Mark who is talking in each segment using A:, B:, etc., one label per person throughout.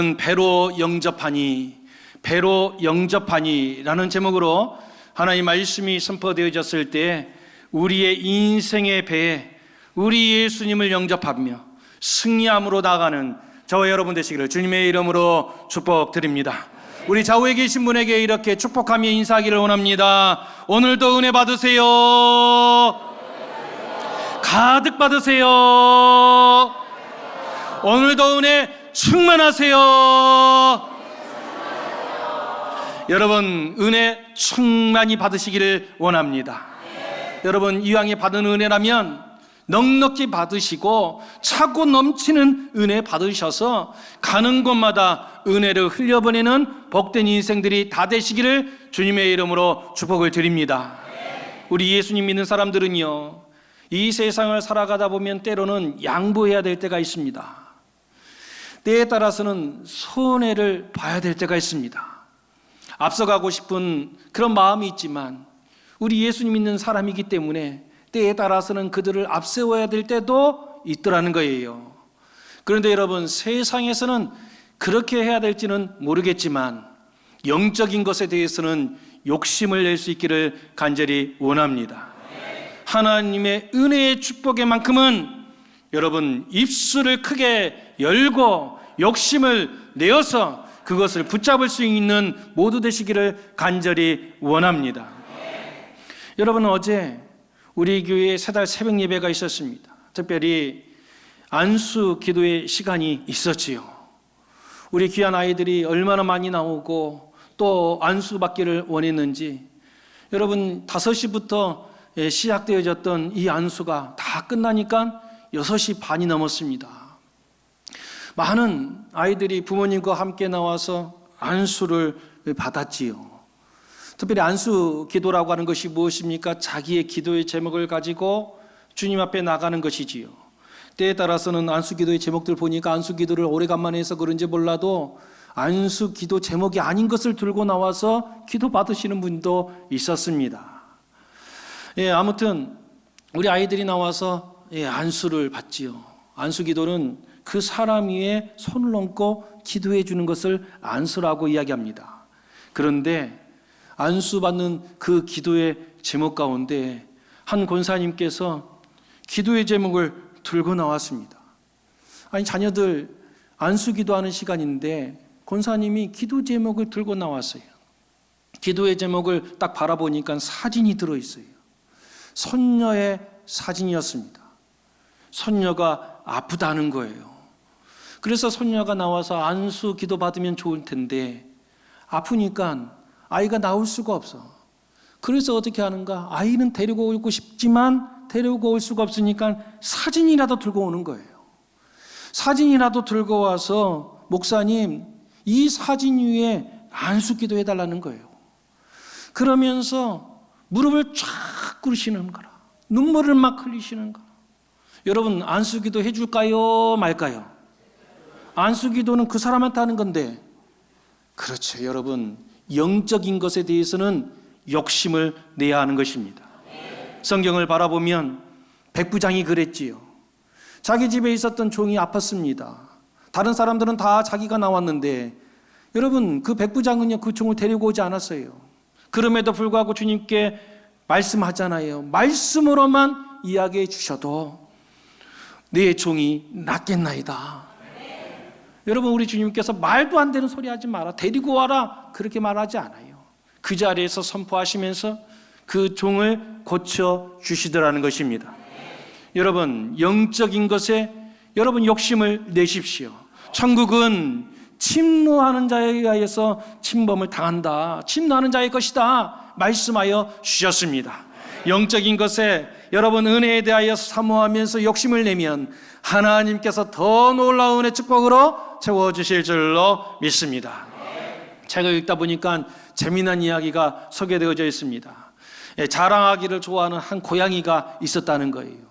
A: 오늘은 배로 영접하니라는 제목으로 하나님의 말씀이 선포되어졌을 때 우리의 인생의 배에 우리 예수님을 영접하며 승리함으로 나아가는 저와 여러분 되시기를 주님의 이름으로 축복드립니다. 우리 좌우에 계신 분에게 이렇게 축복하며 인사하기를 원합니다. 오늘도 은혜 받으세요. 가득 받으세요. 오늘도 은혜 충만하세요. 여러분, 은혜 충만히 받으시기를 원합니다. 여러분, 이왕에 받은 은혜라면 넉넉히 받으시고 차고 넘치는 은혜 받으셔서 가는 곳마다 은혜를 흘려보내는 복된 인생들이 다 되시기를 주님의 이름으로 축복을 드립니다. 우리 예수님 믿는 사람들은요, 이 세상을 살아가다 보면 때로는 양보해야 될 때가 있습니다. 때에 따라서는 손해를 봐야 될 때가 있습니다. 앞서가고 싶은 그런 마음이 있지만 우리 예수님 믿는 사람이기 때문에 때에 따라서는 그들을 앞세워야 될 때도 있더라는 거예요. 그런데 여러분, 세상에서는 그렇게 해야 될지는 모르겠지만 영적인 것에 대해서는 욕심을 낼 수 있기를 간절히 원합니다. 하나님의 은혜의 축복의 만큼은 여러분, 입술을 크게 열고 욕심을 내어서 그것을 붙잡을 수 있는 모두 되시기를 간절히 원합니다. 여러분, 어제 우리 교회에 새달 새벽 예배가 있었습니다. 특별히 안수 기도의 시간이 있었지요. 우리 귀한 아이들이 얼마나 많이 나오고 또 안수 받기를 원했는지, 여러분 5시부터 시작되어졌던 이 안수가 다 끝나니까 6시 반이 넘었습니다. 많은 아이들이 부모님과 함께 나와서 안수를 받았지요. 특별히 안수 기도라고 하는 것이 무엇입니까? 자기의 기도의 제목을 가지고 주님 앞에 나가는 것이지요. 때에 따라서는 안수 기도의 제목들 보니까 안수 기도를 오래간만에 해서 그런지 몰라도 안수 기도 제목이 아닌 것을 들고 나와서 기도 받으시는 분도 있었습니다. 아무튼 우리 아이들이 나와서 안수를 받지요. 안수 기도는 그 사람 위에 손을 얹고 기도해 주는 것을 안수라고 이야기합니다. 그런데 안수 받는 그 기도의 제목 가운데 한 권사님께서 기도의 제목을 들고 나왔습니다. 아니, 자녀들 안수 기도하는 시간인데 권사님이 기도 제목을 들고 나왔어요. 기도의 제목을 딱 바라보니까 사진이 들어있어요. 손녀의 사진이었습니다. 손녀가 아프다는 거예요. 그래서 손녀가 나와서 안수 기도 받으면 좋을 텐데 아프니까 아이가 나올 수가 없어. 그래서 어떻게 하는가? 아이는 데리고 오고 싶지만 데리고 올 수가 없으니까 사진이라도 들고 오는 거예요. 사진이라도 들고 와서 목사님, 이 사진 위에 안수 기도 해달라는 거예요. 그러면서 무릎을 쫙 꿇으시는 거라. 눈물을 막 흘리시는 거라. 여러분, 안수 기도 해줄까요? 말까요? 안수 기도는 그 사람한테 하는 건데, 그렇죠. 여러분, 영적인 것에 대해서는 욕심을 내야 하는 것입니다. 성경을 바라보면 백부장이 그랬지요. 자기 집에 있었던 종이 아팠습니다. 다른 사람들은 다 자기가 나왔는데 여러분, 그 백부장은요, 그 종을 데리고 오지 않았어요. 그럼에도 불구하고 주님께 말씀하잖아요. 말씀으로만 이야기해 주셔도 내 종이 낫겠나이다. 여러분, 우리 주님께서 말도 안 되는 소리 하지 마라, 데리고 와라, 그렇게 말하지 않아요. 그 자리에서 선포하시면서 그 종을 고쳐 주시더라는 것입니다. 여러분, 영적인 것에 여러분 욕심을 내십시오. 천국은 침노하는 자에 의해서 침범을 당한다. 침노하는 자의 것이다 말씀하여 주셨습니다. 영적인 것에 여러분 은혜에 대하여 사모하면서 욕심을 내면 하나님께서 더 놀라운 은혜 축복으로 채워주실 줄로 믿습니다. 책을 읽다 보니까 재미난 이야기가 소개되어져 있습니다. 자랑하기를 좋아하는 한 고양이가 있었다는 거예요.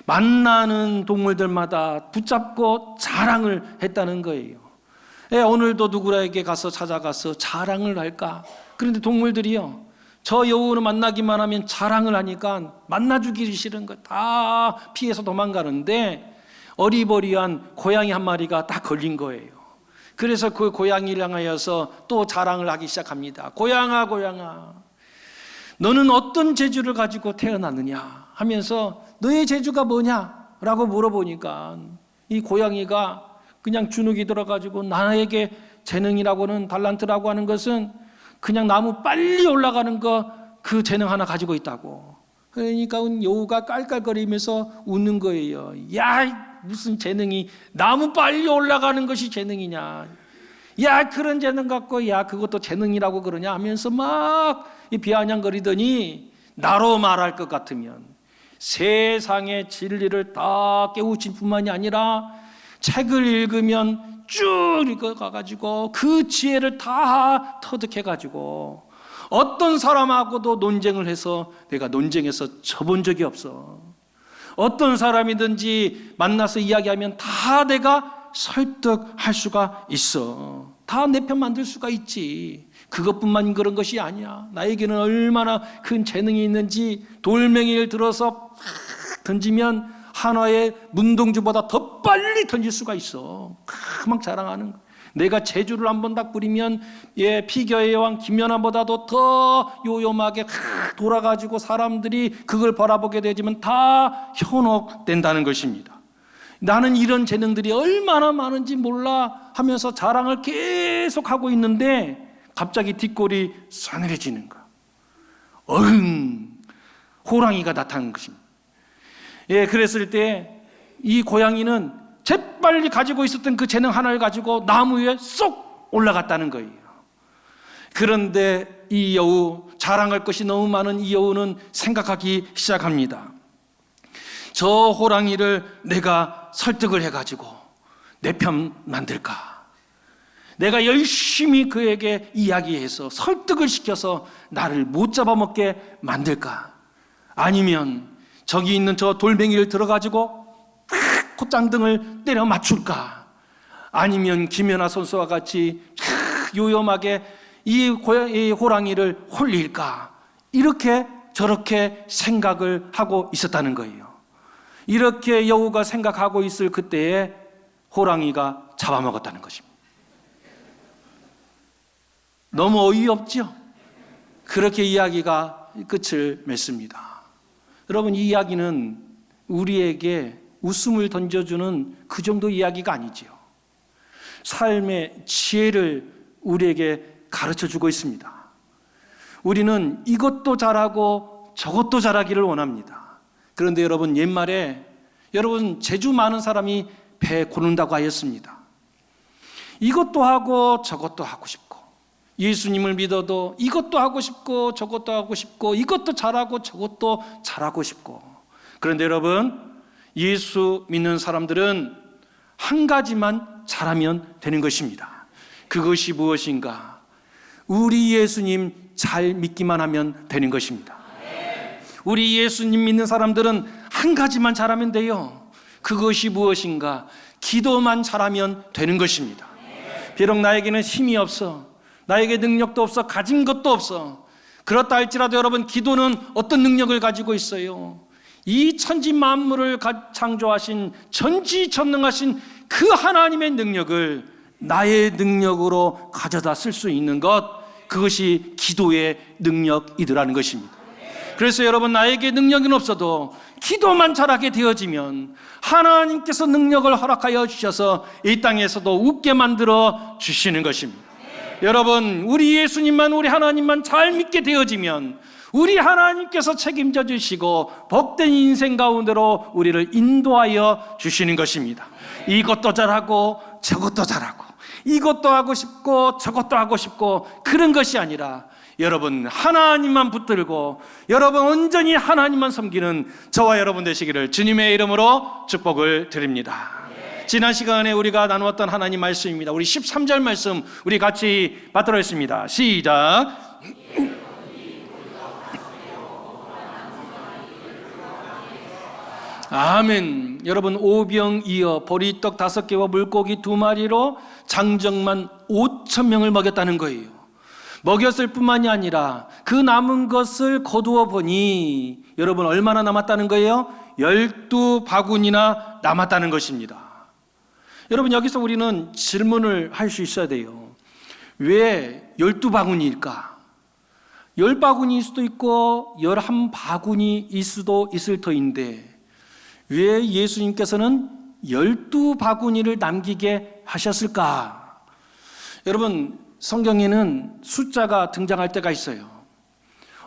A: 만나는 동물들마다 붙잡고 자랑을 했다는 거예요. 오늘도 누구에게 가서 찾아가서 자랑을 할까? 그런데 동물들이요, 저 여우를 만나기만 하면 자랑을 하니까 만나주기 싫은 거 다 피해서 도망가는데 어리버리한 고양이 한 마리가 딱 걸린 거예요. 그래서 그 고양이를 향하여서 또 자랑을 하기 시작합니다. 고양아, 고양아, 너는 어떤 재주를 가지고 태어났느냐 하면서 너의 재주가 뭐냐? 라고 물어보니까 이 고양이가 그냥 주눅이 들어가지고 나에게 재능이라고는, 달란트라고 하는 것은 그냥 나무 빨리 올라가는 거, 그 재능 하나 가지고 있다고. 그러니까 여우가 깔깔거리면서 웃는 거예요. 야, 무슨 재능이 나무 빨리 올라가는 것이 재능이냐? 야, 그런 재능 갖고 야 그것도 재능이라고 그러냐 하면서 막 비아냥거리더니, 나로 말할 것 같으면 세상의 진리를 다 깨우칠 뿐만이 아니라 책을 읽으면 쭉 읽어가지고 그 지혜를 다 터득해가지고 어떤 사람하고도 논쟁을 해서 내가 논쟁에서 져본 적이 없어. 어떤 사람이든지 만나서 이야기하면 다 내가 설득할 수가 있어. 다 내 편 만들 수가 있지. 그것뿐만 그런 것이 아니야. 나에게는 얼마나 큰 재능이 있는지 돌멩이를 들어서 팍 던지면 한화의 문동주보다 더 빨리 던질 수가 있어. 막 자랑하는 거야. 내가 제주를 한번 딱 부리면 피겨의 여왕 김연아보다도 더 요염하게 돌아가지고 사람들이 그걸 바라보게 되지만 다 현혹된다는 것입니다. 나는 이런 재능들이 얼마나 많은지 몰라 하면서 자랑을 계속하고 있는데 갑자기 뒷골이 서늘해지는 거야. 호랑이가 나타난 것입니다. 그랬을 때 이 고양이는 재빨리 가지고 있었던 그 재능 하나를 가지고 나무 위에 쏙 올라갔다는 거예요. 그런데 이 여우, 자랑할 것이 너무 많은 이 여우는 생각하기 시작합니다. 저 호랑이를 내가 설득을 해가지고 내 편 만들까? 내가 열심히 그에게 이야기해서 설득을 시켜서 나를 못 잡아먹게 만들까? 아니면 저기 있는 저 돌멩이를 들어가지고 콧장등을 때려 맞출까? 아니면 김연아 선수와 같이 요염하게 이 호랑이를 홀릴까? 이렇게 저렇게 생각을 하고 있었다는 거예요. 이렇게 여우가 생각하고 있을 그때에 호랑이가 잡아먹었다는 것입니다. 너무 어이없죠? 그렇게 이야기가 끝을 맺습니다. 여러분, 이 이야기는 우리에게 웃음을 던져주는 그 정도 이야기가 아니지요. 삶의 지혜를 우리에게 가르쳐주고 있습니다. 우리는 이것도 잘하고 저것도 잘하기를 원합니다. 그런데 여러분, 옛말에 여러분 재주 많은 사람이 배 고른다고 하였습니다. 이것도 하고 저것도 하고 싶고, 예수님을 믿어도 이것도 하고 싶고 저것도 하고 싶고, 이것도 잘하고 저것도 잘하고 싶고. 그런데 여러분, 예수 믿는 사람들은 한 가지만 잘하면 되는 것입니다. 그것이 무엇인가? 우리 예수님 잘 믿기만 하면 되는 것입니다. 우리 예수님 믿는 사람들은 한 가지만 잘하면 돼요. 그것이 무엇인가? 기도만 잘하면 되는 것입니다. 비록 나에게는 힘이 없어, 나에게 능력도 없어, 가진 것도 없어. 그렇다 할지라도 여러분, 기도는 어떤 능력을 가지고 있어요? 이 천지 만물을 창조하신 전지전능하신 그 하나님의 능력을 나의 능력으로 가져다 쓸 수 있는 것, 그것이 기도의 능력이더라는 것입니다. 그래서 여러분, 나에게 능력은 없어도 기도만 잘하게 되어지면 하나님께서 능력을 허락하여 주셔서 이 땅에서도 웃게 만들어 주시는 것입니다. 여러분, 우리 예수님만, 우리 하나님만 잘 믿게 되어지면 우리 하나님께서 책임져 주시고 복된 인생 가운데로 우리를 인도하여 주시는 것입니다. 이것도 잘하고 저것도 잘하고, 이것도 하고 싶고 저것도 하고 싶고, 그런 것이 아니라 여러분, 하나님만 붙들고 여러분 온전히 하나님만 섬기는 저와 여러분 되시기를 주님의 이름으로 축복을 드립니다. 지난 시간에 우리가 나누었던 하나님 말씀입니다. 우리 13절 말씀 우리 같이 받도록 하겠습니다. 시작. 아멘. 여러분, 오병이어 보리떡 5개와 물고기 2마리로 장정만 5,000명을 먹였다는 거예요. 먹였을 뿐만이 아니라 그 남은 것을 거두어 보니 여러분 얼마나 남았다는 거예요? 12바구니나 남았다는 것입니다. 여러분, 여기서 우리는 질문을 할 수 있어야 돼요. 왜 12바구니일까? 10바구니일 수도 있고 11바구니일 수도 있을 터인데 왜 예수님께서는 12바구니를 남기게 하셨을까? 여러분, 성경에는 숫자가 등장할 때가 있어요.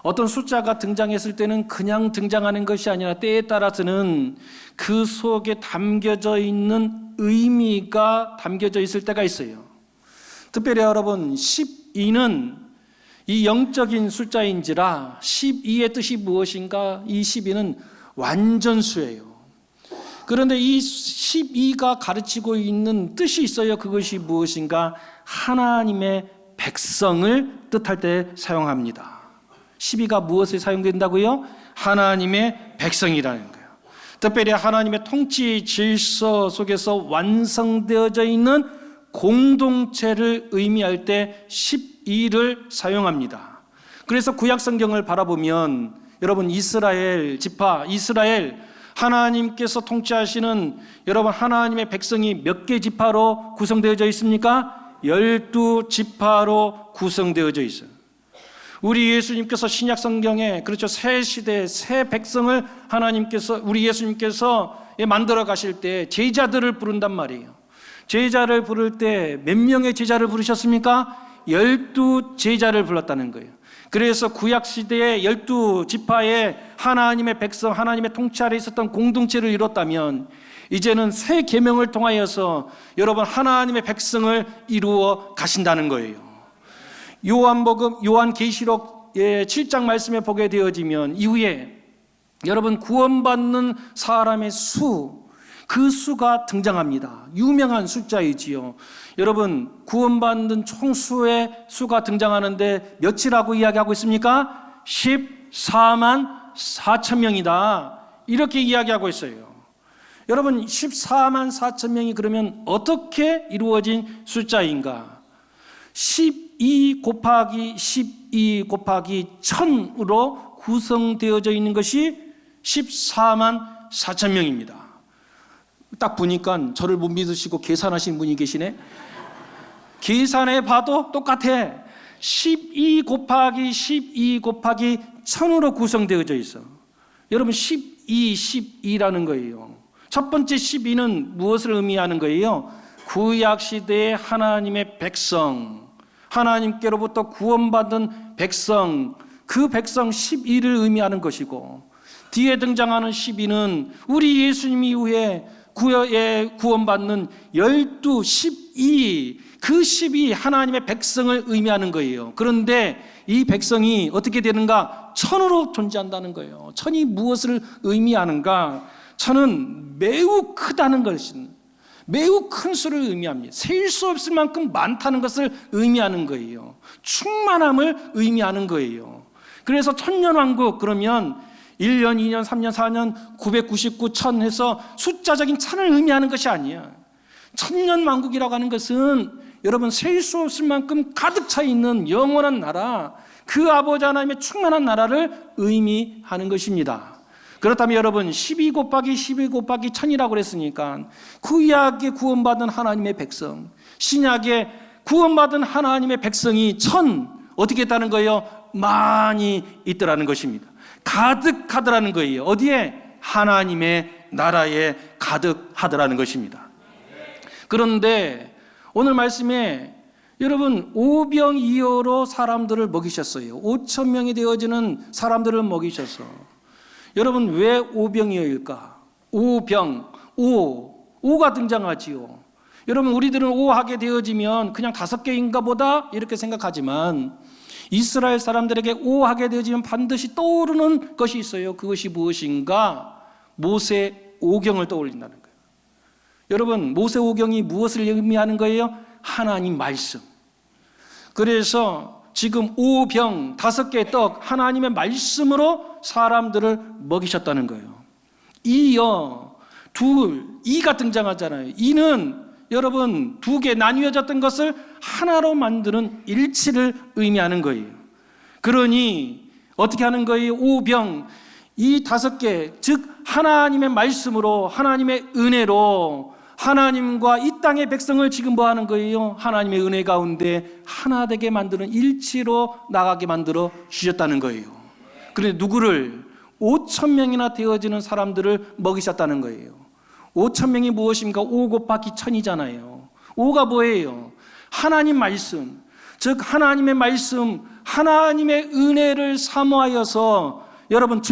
A: 어떤 숫자가 등장했을 때는 그냥 등장하는 것이 아니라 때에 따라서는 그 속에 담겨져 있는 의미가 담겨져 있을 때가 있어요. 특별히 여러분, 12는 이 영적인 숫자인지라 12의 뜻이 무엇인가? 이 12는 완전수예요. 그런데 이 12가 가르치고 있는 뜻이 있어요. 그것이 무엇인가? 하나님의 백성을 뜻할 때 사용합니다. 12가 무엇에 사용된다고요? 하나님의 백성이라는 거예요. 특별히 하나님의 통치 질서 속에서 완성되어져 있는 공동체를 의미할 때 12를 사용합니다. 그래서 구약 성경을 바라보면 여러분, 이스라엘 지파, 이스라엘 하나님께서 통치하시는 여러분 하나님의 백성이 몇 개 지파로 구성되어져 있습니까? 12지파로 구성되어져 있어요. 우리 예수님께서 신약 성경에 그렇죠, 새 시대 새 백성을 하나님께서 우리 예수님께서 만들어 가실 때 제자들을 부른단 말이에요. 제자를 부를 때 몇 명의 제자를 부르셨습니까? 12제자를 불렀다는 거예요. 그래서 구약 시대에 12지파의 하나님의 백성, 하나님의 통치 아래 있었던 공동체를 이뤘다면 이제는 새 계명을 통하여서 여러분 하나님의 백성을 이루어 가신다는 거예요. 요한계시록 7장 말씀에 보게 되어지면 이후에 여러분 구원받는 사람의 그 수가 등장합니다. 유명한 숫자이지요. 여러분, 구원받는 총수의 수가 등장하는데 몇이라고 이야기하고 있습니까? 14만 4천 명이다. 이렇게 이야기하고 있어요. 여러분, 14만 4천 명이 그러면 어떻게 이루어진 숫자인가? 12 곱하기 12 곱하기 1000으로 구성되어져 있는 것이 14만 4천 명입니다. 딱 보니까 저를 못 믿으시고 계산하신 분이 계시네. 계산해 봐도 똑같아. 12 곱하기 12 곱하기 1000으로 구성되어져 있어. 여러분, 12라는 거예요. 첫 번째 12는 무엇을 의미하는 거예요? 구약시대의 하나님의 백성, 하나님께로부터 구원받은 백성, 그 백성 12를 의미하는 것이고, 뒤에 등장하는 12는 우리 예수님 이후에 구원받는 12, 그 12 하나님의 백성을 의미하는 거예요. 그런데 이 백성이 어떻게 되는가? 1000으로 존재한다는 거예요. 1000이 무엇을 의미하는가? 1000은 매우 크다는 것은 매우 큰 수를 의미합니다. 셀 수 없을 만큼 많다는 것을 의미하는 거예요. 충만함을 의미하는 거예요. 그래서 천년왕국 그러면 1년, 2년, 3년, 4년, 999, 1000 해서 숫자적인 1000을 의미하는 것이 아니야. 천년왕국이라고 하는 것은 여러분 셀 수 없을 만큼 가득 차 있는 영원한 나라, 그 아버지 하나님의 충만한 나라를 의미하는 것입니다. 그렇다면 여러분 12 곱하기 12 곱하기 1000이라고 그랬으니까 구약에 구원받은 하나님의 백성, 신약에 구원받은 하나님의 백성이 1000 어떻게 했다는 거예요? 많이 있더라는 것입니다. 가득하더라는 거예요. 어디에? 하나님의 나라에 가득하더라는 것입니다. 그런데 오늘 말씀에 여러분 오병이어로 사람들을 먹이셨어요. 5,000명이 되어지는 사람들을 먹이셔서 여러분 왜 오병이어일까? 오가 등장하지요. 여러분 우리들은 오하게 되어지면 그냥 5개인가 보다 이렇게 생각하지만 이스라엘 사람들에게 오하게 되어지면 반드시 떠오르는 것이 있어요. 그것이 무엇인가? 모세 오경을 떠올린다는 거예요. 여러분 모세 오경이 무엇을 의미하는 거예요? 하나님 말씀. 그래서 지금 오병 5개의 떡 하나님의 말씀으로 사람들을 먹이셨다는 거예요. 이어 이가 등장하잖아요. 이는 여러분 2개 나뉘어졌던 것을 하나로 만드는 일치를 의미하는 거예요. 그러니 어떻게 하는 거예요? 오병 이 5개 즉 하나님의 말씀으로 하나님의 은혜로 하나님과 이 땅의 백성을 지금 뭐 하는 거예요? 하나님의 은혜 가운데 하나 되게 만드는 일치로 나가게 만들어 주셨다는 거예요. 그런데 누구를? 5,000명이나 되어지는 사람들을 먹이셨다는 거예요. 5,000명이 무엇입니까? 5 곱하기 1,000이잖아요. 5가 뭐예요? 하나님 말씀, 즉 하나님의 말씀, 하나님의 은혜를 사모하여서 여러분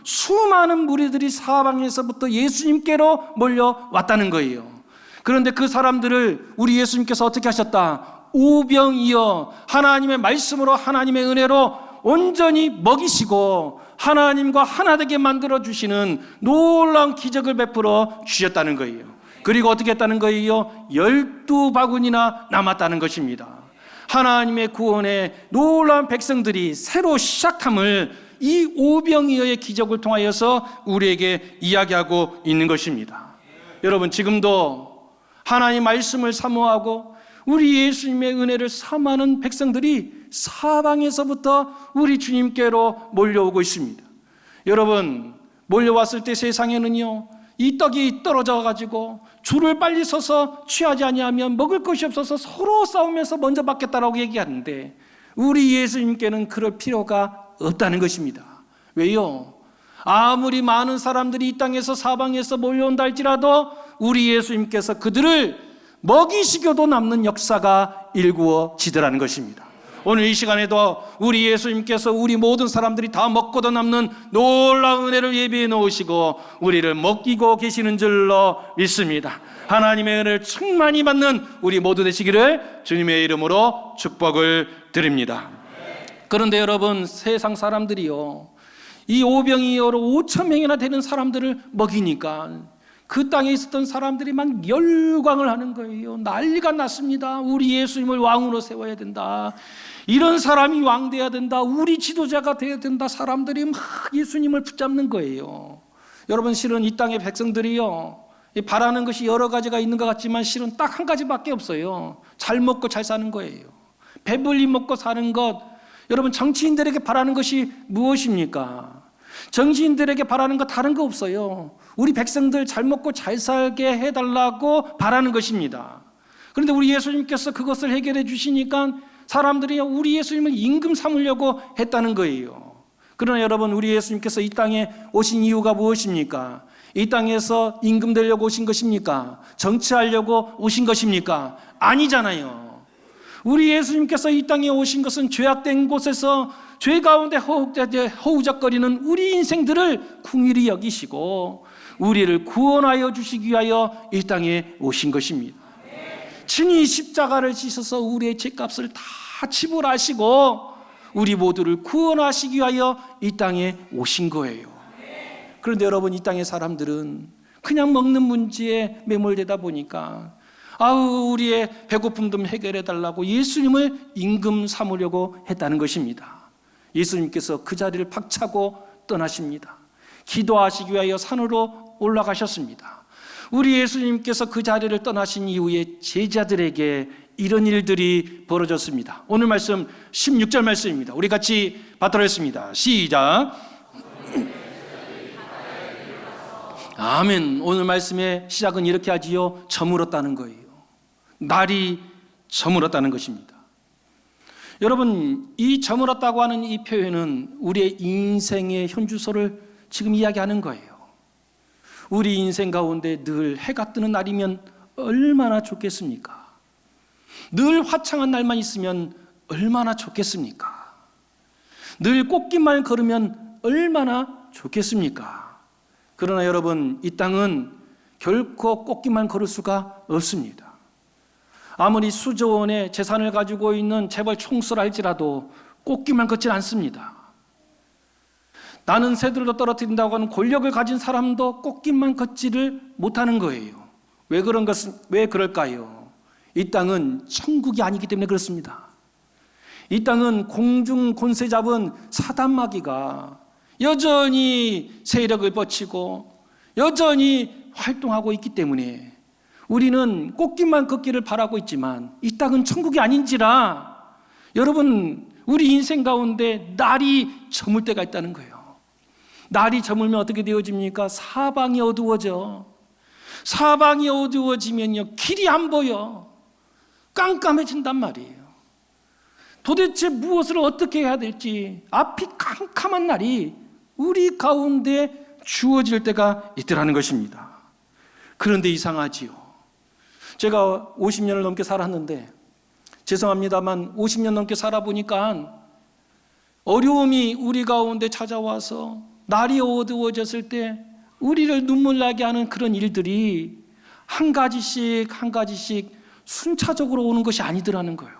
A: 수많은 무리들이 사방에서부터 예수님께로 몰려왔다는 거예요. 그런데 그 사람들을 우리 예수님께서 어떻게 하셨다? 오병이어 하나님의 말씀으로 하나님의 은혜로 온전히 먹이시고 하나님과 하나 되게 만들어 주시는 놀라운 기적을 베풀어 주셨다는 거예요. 그리고 어떻게 했다는 거예요? 12바구니나 남았다는 것입니다. 하나님의 구원에 놀라운 백성들이 새로 시작함을 이 오병이어의 기적을 통하여서 우리에게 이야기하고 있는 것입니다. 여러분, 지금도 하나님 말씀을 사모하고 우리 예수님의 은혜를 사모하는 백성들이 사방에서부터 우리 주님께로 몰려오고 있습니다. 여러분, 몰려왔을 때 세상에는요, 이 떡이 떨어져 가지고 줄을 빨리 서서 취하지 아니하면 먹을 것이 없어서 서로 싸우면서 먼저 받겠다라고 얘기하는데 우리 예수님께는 그럴 필요가 없다는 것입니다. 왜요? 아무리 많은 사람들이 이 땅에서 사방에서 몰려온다 할지라도 우리 예수님께서 그들을 먹이시켜도 남는 역사가 일구어지더라는 것입니다. 오늘 이 시간에도 우리 예수님께서 우리 모든 사람들이 다 먹고도 남는 놀라운 은혜를 예비해 놓으시고 우리를 먹이고 계시는 줄로 믿습니다. 하나님의 은혜를 충만히 받는 우리 모두 되시기를 주님의 이름으로 축복을 드립니다. 그런데 여러분, 세상 사람들이요, 이 오병이어로 5,000명이나 되는 사람들을 먹이니까 그 땅에 있었던 사람들이 막 열광을 하는 거예요. 난리가 났습니다. 우리 예수님을 왕으로 세워야 된다. 이런 사람이 왕 돼야 된다. 우리 지도자가 돼야 된다. 사람들이 막 예수님을 붙잡는 거예요. 여러분, 실은 이 땅의 백성들이요, 바라는 것이 여러 가지가 있는 것 같지만 실은 딱 한 가지밖에 없어요. 잘 먹고 잘 사는 거예요. 배불리 먹고 사는 것. 여러분, 정치인들에게 바라는 것이 무엇입니까? 정치인들에게 바라는 거 다른 거 없어요. 우리 백성들 잘 먹고 잘 살게 해달라고 바라는 것입니다. 그런데 우리 예수님께서 그것을 해결해 주시니까 사람들이 우리 예수님을 임금 삼으려고 했다는 거예요. 그러나 여러분, 우리 예수님께서 이 땅에 오신 이유가 무엇입니까? 이 땅에서 임금 되려고 오신 것입니까? 정치하려고 오신 것입니까? 아니잖아요. 우리 예수님께서 이 땅에 오신 것은 죄악된 곳에서 죄 가운데 허우적거리는 우리 인생들을 긍휼히 여기시고 우리를 구원하여 주시기 위하여 이 땅에 오신 것입니다. 친히 십자가를 지셔서 우리의 죄값을 다 지불하시고 우리 모두를 구원하시기 위하여 이 땅에 오신 거예요. 그런데 여러분, 이 땅의 사람들은 그냥 먹는 문제에 매몰되다 보니까 우리의 배고픔 좀 해결해 달라고 예수님을 임금 삼으려고 했다는 것입니다. 예수님께서 그 자리를 박차고 떠나십니다. 기도하시기 위하여 산으로 올라가셨습니다. 우리 예수님께서 그 자리를 떠나신 이후에 제자들에게 이런 일들이 벌어졌습니다. 오늘 말씀 16절 말씀입니다. 우리 같이 받도록 하겠습니다. 시작. 아멘. 오늘 말씀의 시작은 이렇게 하지요. 저물었다는 거예요. 날이 저물었다는 것입니다. 여러분, 이 저물었다고 하는 이 표현은 우리의 인생의 현주소를 지금 이야기하는 거예요. 우리 인생 가운데 늘 해가 뜨는 날이면 얼마나 좋겠습니까? 늘 화창한 날만 있으면 얼마나 좋겠습니까? 늘 꽃길만 걸으면 얼마나 좋겠습니까? 그러나 여러분, 이 땅은 결코 꽃길만 걸을 수가 없습니다. 아무리 수조 원의 재산을 가지고 있는 재벌 총수라 할지라도 꽃길만 걷지 않습니다. 나는 새들도 떨어뜨린다고 하는 권력을 가진 사람도 꽃길만 걷지를 못하는 거예요. 왜 그럴까요? 이 땅은 천국이 아니기 때문에 그렇습니다. 이 땅은 공중 권세 잡은 사단 마귀가 여전히 세력을 뻗치고 여전히 활동하고 있기 때문에 우리는 꽃길만 걷기를 바라고 있지만 이 땅은 천국이 아닌지라 여러분, 우리 인생 가운데 날이 저물 때가 있다는 거예요. 날이 저물면 어떻게 되어집니까? 사방이 어두워져. 사방이 어두워지면요, 길이 안 보여. 깜깜해진단 말이에요. 도대체 무엇을 어떻게 해야 될지 앞이 캄캄한 날이 우리 가운데 주어질 때가 있더라는 것입니다. 그런데 이상하지요. 제가 50년을 넘게 살았는데, 죄송합니다만 50년 넘게 살아보니까 어려움이 우리 가운데 찾아와서 날이 어두워졌을 때 우리를 눈물 나게 하는 그런 일들이 한 가지씩 순차적으로 오는 것이 아니더라는 거예요.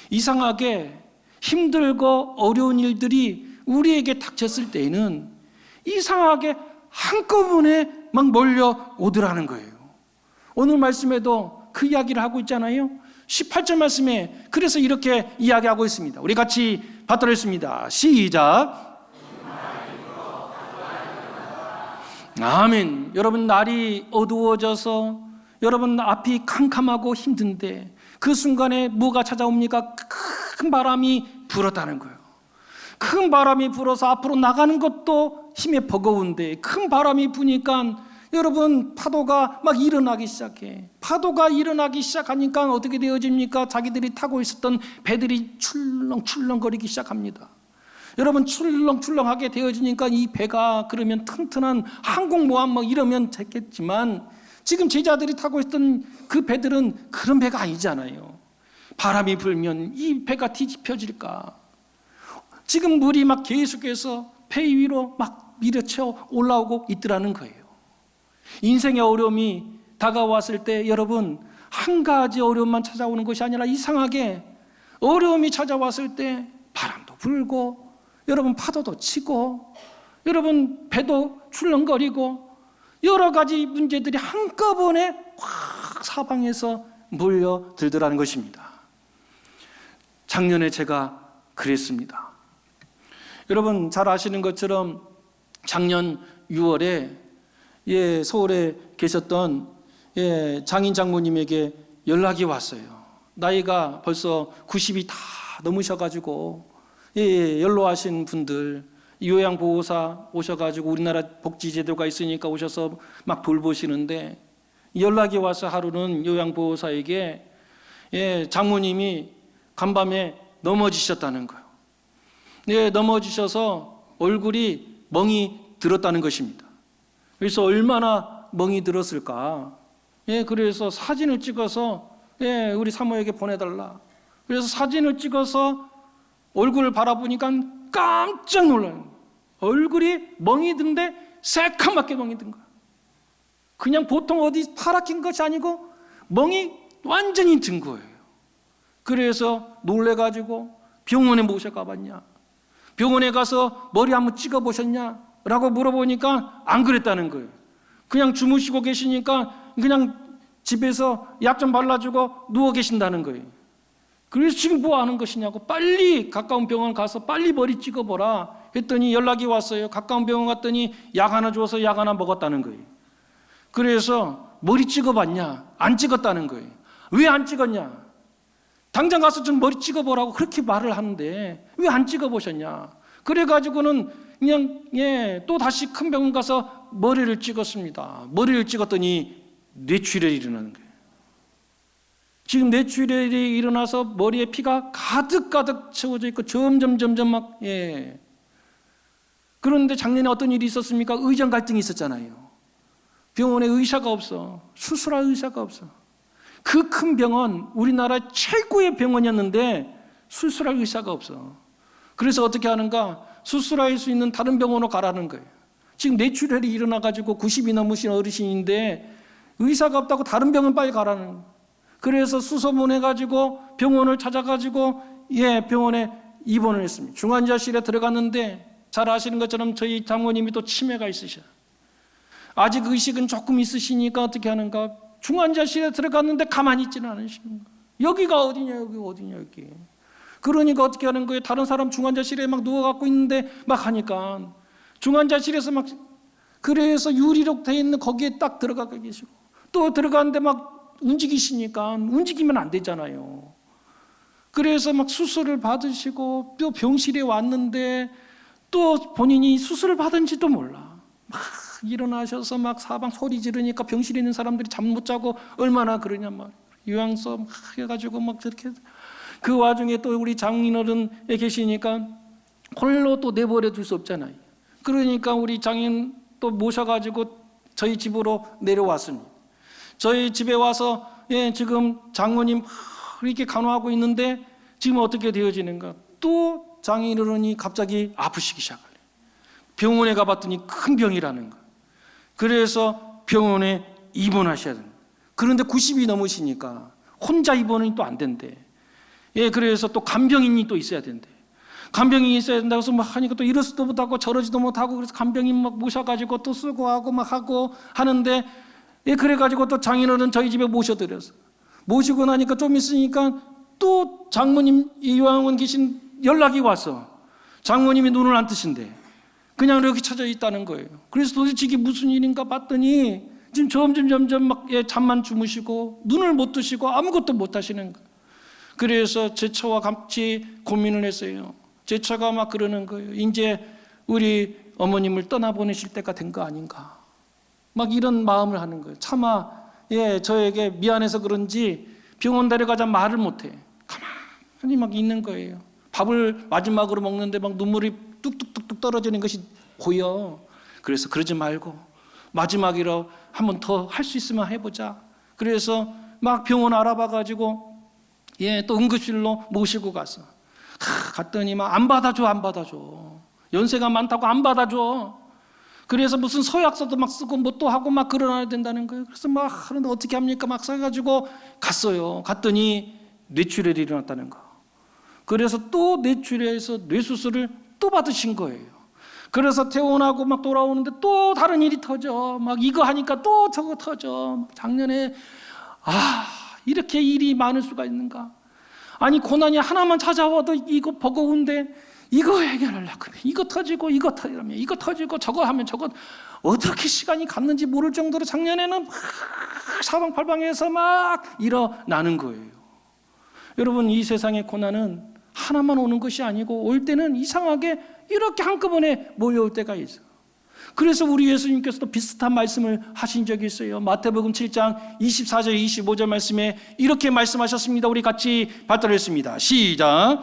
A: 이상하게 힘들고 어려운 일들이 우리에게 닥쳤을 때에는 이상하게 한꺼번에 막 몰려오더라는 거예요. 오늘 말씀에도 그 이야기를 하고 있잖아요. 18절 말씀에 그래서 이렇게 이야기하고 있습니다. 우리 같이 받도록 했습니다. 시작. 아멘. 여러분, 날이 어두워져서 여러분 앞이 캄캄하고 힘든데 그 순간에 뭐가 찾아옵니까? 큰 바람이 불었다는 거예요. 큰 바람이 불어서 앞으로 나가는 것도 힘에 버거운데 큰 바람이 부니까 여러분 파도가 막 일어나기 시작해. 파도가 일어나기 시작하니까 어떻게 되어집니까? 자기들이 타고 있었던 배들이 출렁출렁거리기 시작합니다. 여러분, 출렁출렁하게 되어지니까 이 배가 그러면 튼튼한 항공모함 뭐 이러면 됐겠지만 지금 제자들이 타고 있던 그 배들은 그런 배가 아니잖아요. 바람이 불면 이 배가 뒤집혀질까? 지금 물이 막 계속해서 배 위로 막 밀어쳐 올라오고 있더라는 거예요. 인생의 어려움이 다가왔을 때 여러분, 한 가지 어려움만 찾아오는 것이 아니라 이상하게 어려움이 찾아왔을 때 바람도 불고 여러분 파도도 치고 여러분 배도 출렁거리고 여러 가지 문제들이 한꺼번에 확 사방에서 몰려들더라는 것입니다. 작년에 제가 그랬습니다. 여러분 잘 아시는 것처럼 작년 6월에 서울에 계셨던 장인 장모님에게 연락이 왔어요. 나이가 벌써 90이 다 넘으셔가지고 연로하신 분들 요양보호사 오셔가지고 우리나라 복지제도가 있으니까 오셔서 막 돌보시는데 연락이 와서 하루는 요양보호사에게 장모님이 간밤에 넘어지셨다는 거예요. 넘어지셔서 얼굴이 멍이 들었다는 것입니다. 그래서 얼마나 멍이 들었을까? 그래서 사진을 찍어서 우리 사모에게 보내달라. 그래서 사진을 찍어서 얼굴을 바라보니까 깜짝 놀라는 거예요. 얼굴이 멍이 든데 새카맣게 멍이 든 거야. 그냥 보통 어디 파랗긴 것이 아니고 멍이 완전히 든 거예요. 그래서 놀래가지고 병원에 모셔가 봤냐? 병원에 가서 머리 한번 찍어보셨냐? 라고 물어보니까 안 그랬다는 거예요. 그냥 주무시고 계시니까 그냥 집에서 약 좀 발라주고 누워 계신다는 거예요. 그래서 지금 뭐 하는 것이냐고 빨리 가까운 병원 가서 빨리 머리 찍어보라 했더니 연락이 왔어요. 가까운 병원 갔더니 약 하나 줘서 약 하나 먹었다는 거예요. 그래서 머리 찍어봤냐? 안 찍었다는 거예요. 왜 안 찍었냐? 당장 가서 좀 머리 찍어보라고 그렇게 말을 하는데 왜 안 찍어보셨냐? 그래가지고는 그냥 또 다시 큰 병원 가서 머리를 찍었습니다. 머리를 찍었더니 뇌출혈이 일어나는 거예요. 지금 뇌출혈이 일어나서 머리에 피가 가득가득 채워져 있고 점점 막 그런데 작년에 어떤 일이 있었습니까? 의정 갈등이 있었잖아요. 병원에 의사가 없어. 수술할 의사가 없어. 그 큰 병원, 우리나라 최고의 병원이었는데 수술할 의사가 없어. 그래서 어떻게 하는가? 수술할 수 있는 다른 병원으로 가라는 거예요. 지금 뇌출혈이 일어나가지고 90이 넘으신 어르신인데 의사가 없다고 다른 병원 빨리 가라는 거예요. 그래서 수소문해가지고 병원을 찾아가지고 병원에 입원을 했습니다. 중환자실에 들어갔는데 잘 아시는 것처럼 저희 장모님이 또 치매가 있으셔요. 아직 의식은 조금 있으시니까 어떻게 하는가? 중환자실에 들어갔는데 가만히 있지는 않으시는 거예요. 여기가 어디냐 여기. 그러니까 어떻게 하는 거예요? 다른 사람 중환자실에 막 누워갖고 있는데 막 하니까 중환자실에서 막 그래서 유리로 돼 있는 거기에 딱 들어가 계시고 또 들어가는데 막 움직이시니까 움직이면 안 되잖아요. 그래서 막 수술을 받으시고 또 병실에 왔는데 또 본인이 수술을 받은지도 몰라. 막 일어나셔서 막 사방 소리 지르니까 병실에 있는 사람들이 잠 못 자고 얼마나 그러냐 말이에요. 요양서 막 해가지고 막 저렇게. 그 와중에 또 우리 장인어른에 계시니까 홀로 또 내버려 둘 수 없잖아요. 그러니까 우리 장인 또 모셔가지고 저희 집으로 내려왔습니다. 저희 집에 와서 지금 장모님 이렇게 간호하고 있는데 지금 어떻게 되어지는가? 또 장인어른이 갑자기 아프시기 시작해요. 병원에 가봤더니 큰 병이라는 거예요. 그래서 병원에 입원하셔야 됩니다. 그런데 90이 넘으시니까 혼자 입원이 또 안 된대. 그래서 또 간병인이 또 있어야 된대. 간병인이 있어야 된다고 해서 막 하니까 또 이러지도 못하고 저러지도 못하고, 그래서 간병인 막 모셔가지고 또 쓰고 하고 막 하고 하는데, 그래가지고 또 장인어른 저희 집에 모셔드렸어. 모시고 나니까 좀 있으니까 또 장모님 요양원 계신 연락이 왔어. 장모님이 눈을 안 뜨신대. 그냥 이렇게 쳐져 있다는 거예요. 그래서 도대체 이게 무슨 일인가 봤더니 지금 점점 막 잠만 주무시고 눈을 못 뜨시고 아무것도 못 하시는 거예요. 그래서 제 처와 같이 고민을 했어요. 제 처가 막 그러는 거예요. 이제 우리 어머님을 떠나보내실 때가 된 거 아닌가. 막 이런 마음을 하는 거예요. 차마 저에게 미안해서 그런지 병원 데려가자 말을 못해. 가만히 막 있는 거예요. 밥을 마지막으로 먹는데 막 눈물이 뚝뚝뚝뚝 떨어지는 것이 보여. 그래서 그러지 말고 마지막이라 한번 더 할 수 있으면 해보자. 그래서 막 병원 알아봐가지고 또 응급실로 모시고 갔어. 갔더니 막 안 받아줘. 연세가 많다고 안 받아줘. 그래서 무슨 서약서도 막 쓰고 뭐 또 하고 막 그러놔야 된다는 거예요. 그래서 막 하는데 어떻게 합니까? 막 써가지고 갔어요. 갔더니 뇌출혈이 일어났다는 거. 그래서 또 뇌출혈해서 뇌수술을 또 받으신 거예요. 그래서 퇴원하고 막 돌아오는데 또 다른 일이 터져. 막 이거 하니까 또 저거 터져. 작년에 이렇게 일이 많을 수가 있는가? 아니 고난이 하나만 찾아와도 이거 버거운데 이거 해결하려고 그래. 이거 터지고 이거 터지면 이거 터지고 저거 하면 저거, 어떻게 시간이 갔는지 모를 정도로 작년에는 막 사방팔방에서 막 일어나는 거예요. 여러분, 이 세상의 고난은 하나만 오는 것이 아니고 올 때는 이상하게 이렇게 한꺼번에 몰려올 때가 있어요. 그래서 우리 예수님께서도 비슷한 말씀을 하신 적이 있어요. 마태복음 7장 24절 25절 말씀에 이렇게 말씀하셨습니다. 우리 같이 발달했습니다. 시작.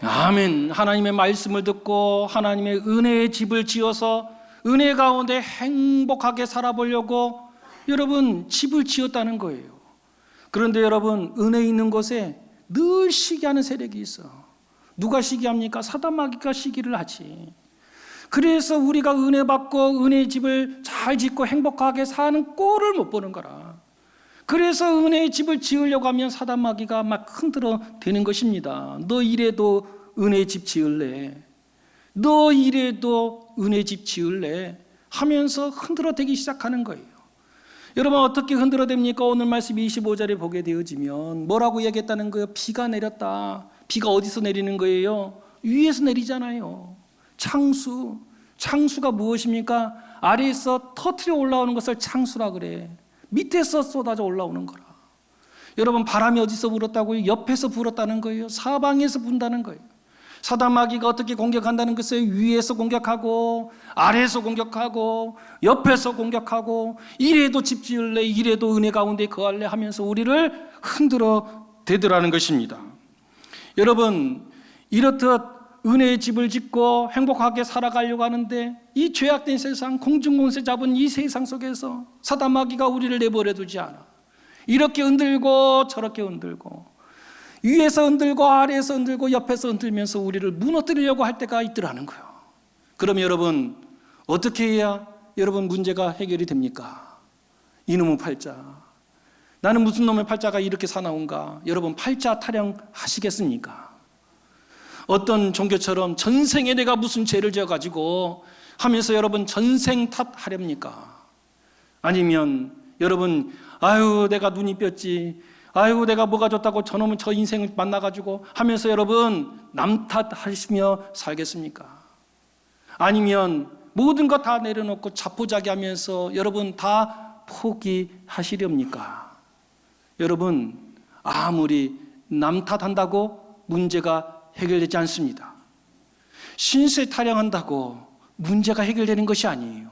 A: 아멘. 하나님의 말씀을 듣고 하나님의 은혜의 집을 지어서 은혜 가운데 행복하게 살아보려고 여러분 집을 지었다는 거예요. 그런데 여러분, 은혜 있는 곳에 늘 시기하는 세력이 있어. 누가 시기합니까? 사단마귀가 시기를 하지. 그래서 우리가 은혜 받고 은혜의 집을 잘 짓고 행복하게 사는 꼴을 못 보는 거라. 그래서 은혜의 집을 지으려고 하면 사단마귀가 막 흔들어 대는 것입니다. 너 이래도 은혜의 집 지을래? 너 이래도 은혜의 집 지을래? 하면서 흔들어 대기 시작하는 거예요. 여러분, 어떻게 흔들어 댑니까? 오늘 말씀 25절에 보게 되어지면 뭐라고 얘기했다는 거예요? 비가 내렸다. 비가 어디서 내리는 거예요? 위에서 내리잖아요. 창수가 무엇입니까? 아래에서 터트려 올라오는 것을 창수라 그래. 밑에서 쏟아져 올라오는 거라. 여러분, 바람이 어디서 불었다고요? 옆에서 불었다는 거예요. 사방에서 분다는 거예요. 사단마귀가 어떻게 공격한다는 것을 위에서 공격하고 아래에서 공격하고 옆에서 공격하고, 이래도 집 지을래, 이래도 은혜 가운데 거할래 하면서 우리를 흔들어 대더라는 것입니다. 여러분, 이렇듯 은혜의 집을 짓고 행복하게 살아가려고 하는데 이 죄악된 세상, 공중공세 잡은 이 세상 속에서 사단마귀가 우리를 내버려 두지 않아. 이렇게 흔들고 저렇게 흔들고, 위에서 흔들고 아래에서 흔들고 옆에서 흔들면서 우리를 무너뜨리려고 할 때가 있더라는 거예요. 그럼 여러분, 어떻게 해야 여러분 문제가 해결이 됩니까? 이놈의 팔자. 나는 무슨 놈의 팔자가 이렇게 사나운가? 여러분, 팔자 타령하시겠습니까? 어떤 종교처럼 전생에 내가 무슨 죄를 지어가지고 하면서 여러분 전생 탓하렵니까? 아니면 여러분, 아유 내가 눈이 뼈지, 아이고 내가 뭐가 좋다고 저놈은 저 인생을 만나가지고 하면서 여러분 남 탓하시며 살겠습니까? 아니면 모든 것 다 내려놓고 자포자기하면서 여러분 다 포기하시렵니까? 여러분, 아무리 남 탓한다고 문제가 해결되지 않습니다. 신세 타령한다고 문제가 해결되는 것이 아니에요.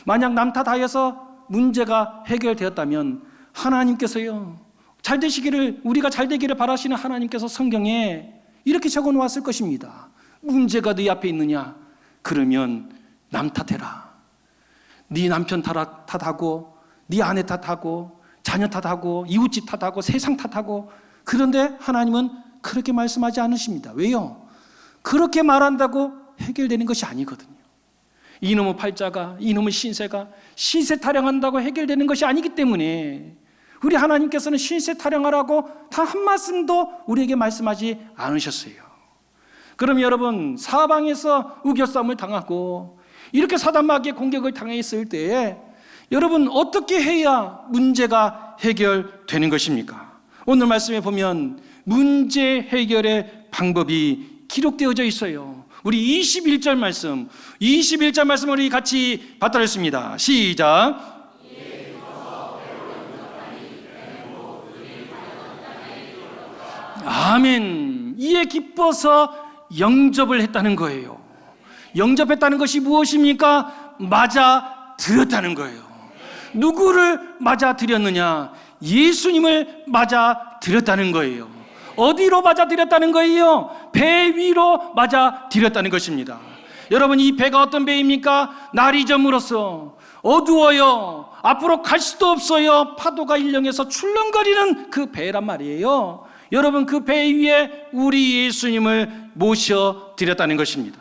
A: 만약 남 탓하여서 문제가 해결되었다면 하나님께서요, 잘 되시기를, 우리가 잘 되기를 바라시는 하나님께서 성경에 이렇게 적어 놓았을 것입니다. 문제가 네 앞에 있느냐? 그러면 남 탓해라. 네 남편 탓하고, 네 아내 탓하고, 자녀 탓하고, 이웃집 탓하고, 세상 탓하고. 그런데 하나님은 그렇게 말씀하지 않으십니다. 왜요? 그렇게 말한다고 해결되는 것이 아니거든요. 이놈의 팔자가, 이놈의 신세가 신세 타령한다고 해결되는 것이 아니기 때문에 우리 하나님께서는 신세 타령하라고 단 한 말씀도 우리에게 말씀하지 않으셨어요. 그럼 여러분, 사방에서 우겨싸움을 당하고 이렇게 사단마귀의 공격을 당했을 때에 여러분 어떻게 해야 문제가 해결되는 것입니까? 오늘 말씀에 보면 문제 해결의 방법이 기록되어져 있어요. 우리 21절 말씀 우리 같이 받들었습니다. 시작. 아멘. 이에 기뻐서 영접을 했다는 거예요. 영접했다는 것이 무엇입니까? 맞아 드렸다는 거예요. 누구를 맞아 드렸느냐? 예수님을 맞아 드렸다는 거예요. 어디로 맞아 드렸다는 거예요? 배 위로 맞아 드렸다는 것입니다. 여러분, 이 배가 어떤 배입니까? 날이 저물어서 어두워요. 앞으로 갈 수도 없어요. 파도가 일렁해서 출렁거리는 그 배란 말이에요. 여러분, 그 배 위에 우리 예수님을 모셔 드렸다는 것입니다.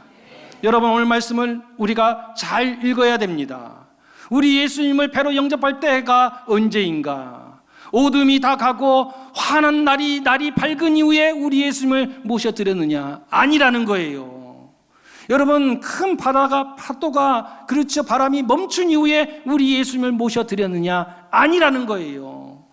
A: 여러분, 오늘 말씀을 우리가 잘 읽어야 됩니다. 우리 예수님을 배로 영접할 때가 언제인가? 어둠이 다 가고 환한 날이 밝은 이후에 우리 예수님을 모셔 드렸느냐? 아니라는 거예요. 여러분, 큰 파도가, 그렇죠, 바람이 멈춘 이후에 우리 예수님을 모셔 드렸느냐? 아니라는 거예요.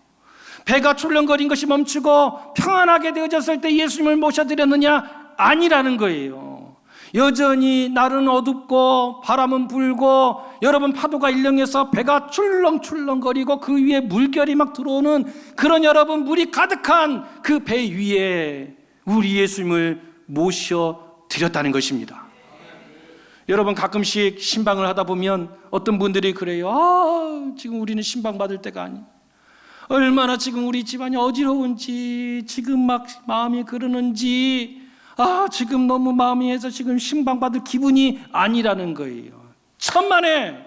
A: 배가 출렁거린 것이 멈추고 평안하게 되어졌을 때 예수님을 모셔드렸느냐? 아니라는 거예요. 여전히 날은 어둡고 바람은 불고 여러분 파도가 일렁해서 배가 출렁출렁거리고 그 위에 물결이 막 들어오는 그런 여러분 물이 가득한 그 배 위에 우리 예수님을 모셔드렸다는 것입니다. 여러분, 가끔씩 신방을 하다 보면 어떤 분들이 그래요. 지금 우리는 신방 받을 때가 아니에요. 얼마나 지금 우리 집안이 어지러운지, 지금 막 마음이 그러는지, 지금 너무 마음이 해서 지금 신방받을 기분이 아니라는 거예요. 천만에.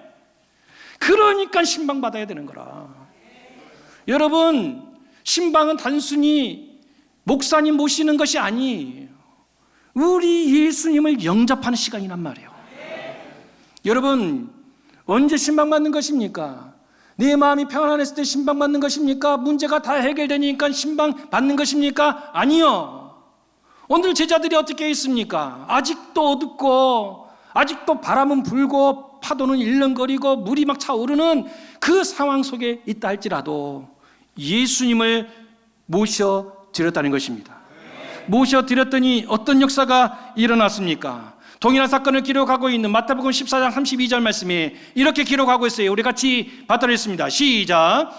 A: 그러니까 신방받아야 되는 거라. 여러분, 신방은 단순히 목사님 모시는 것이 아니에요. 우리 예수님을 영접하는 시간이란 말이에요. 여러분, 언제 신방받는 것입니까? 내 마음이 평안했을 때 신방받는 것입니까? 문제가 다 해결되니까 신방받는 것입니까? 아니요. 오늘 제자들이 어떻게 있습니까? 아직도 어둡고 아직도 바람은 불고 파도는 일렁거리고 물이 막 차오르는 그 상황 속에 있다 할지라도 예수님을 모셔드렸다는 것입니다. 모셔드렸더니 어떤 역사가 일어났습니까? 동일한 사건을 기록하고 있는 마태복음 14장 32절 말씀에 이렇게 기록하고 있어요. 우리 같이 받들겠습니다. 시작.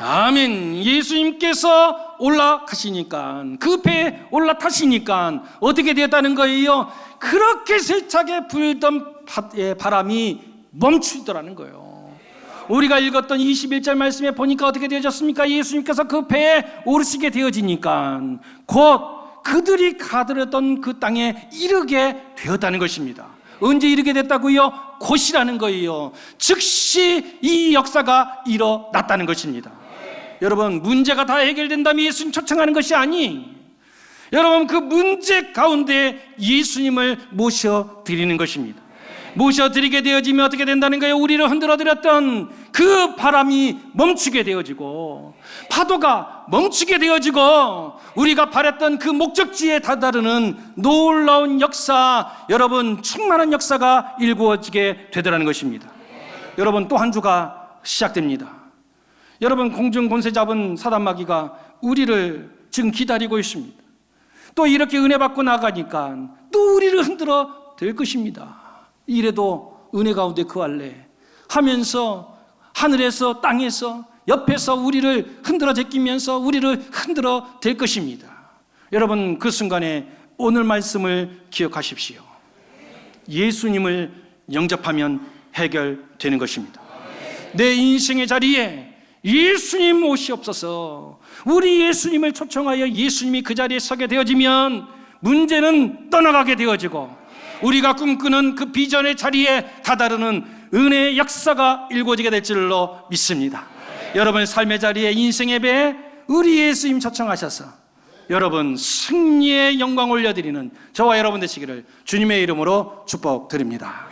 A: 아멘. 예수님께서 올라가시니까, 그 배에 올라타시니까 어떻게 되었다는 거예요? 그렇게 세차게 불던 바람이 멈추더라는 거예요. 우리가 읽었던 21절 말씀에 보니까 어떻게 되어졌습니까? 예수님께서 그 배에 오르시게 되어지니까 곧 그들이 가들었던 그 땅에 이르게 되었다는 것입니다. 언제 이르게 됐다고요? 곧이라는 거예요. 즉시 이 역사가 일어났다는 것입니다. 여러분, 문제가 다 해결된다면 예수님 초청하는 것이 아니, 여러분, 그 문제 가운데 예수님을 모셔드리는 것입니다. 모셔드리게 되어지면 어떻게 된다는 거예요? 우리를 흔들어드렸던 그 바람이 멈추게 되어지고 파도가 멈추게 되어지고 우리가 바랬던 그 목적지에 다다르는 놀라운 역사, 여러분, 충만한 역사가 일구어지게 되더라는 것입니다. 여러분, 또 한 주가 시작됩니다. 여러분, 공중 권세 잡은 사단마귀가 우리를 지금 기다리고 있습니다. 또 이렇게 은혜 받고 나가니까 또 우리를 흔들어 댈 것입니다. 이래도 은혜 가운데 거할래 하면서 하늘에서 땅에서 옆에서 우리를 흔들어 제끼면서 우리를 흔들어 댈 것입니다. 여러분, 그 순간에 오늘 말씀을 기억하십시오. 예수님을 영접하면 해결되는 것입니다. 내 인생의 자리에 예수님 오시옵소서. 우리 예수님을 초청하여 예수님이 그 자리에 서게 되어지면 문제는 떠나가게 되어지고 우리가 꿈꾸는 그 비전의 자리에 다다르는 은혜의 역사가 일궈지게 될 줄로 믿습니다. 여러분의 삶의 자리에 인생의 배에 우리 예수님 초청하셔서 여러분 승리의 영광 올려드리는 저와 여러분 되시기를 주님의 이름으로 축복드립니다.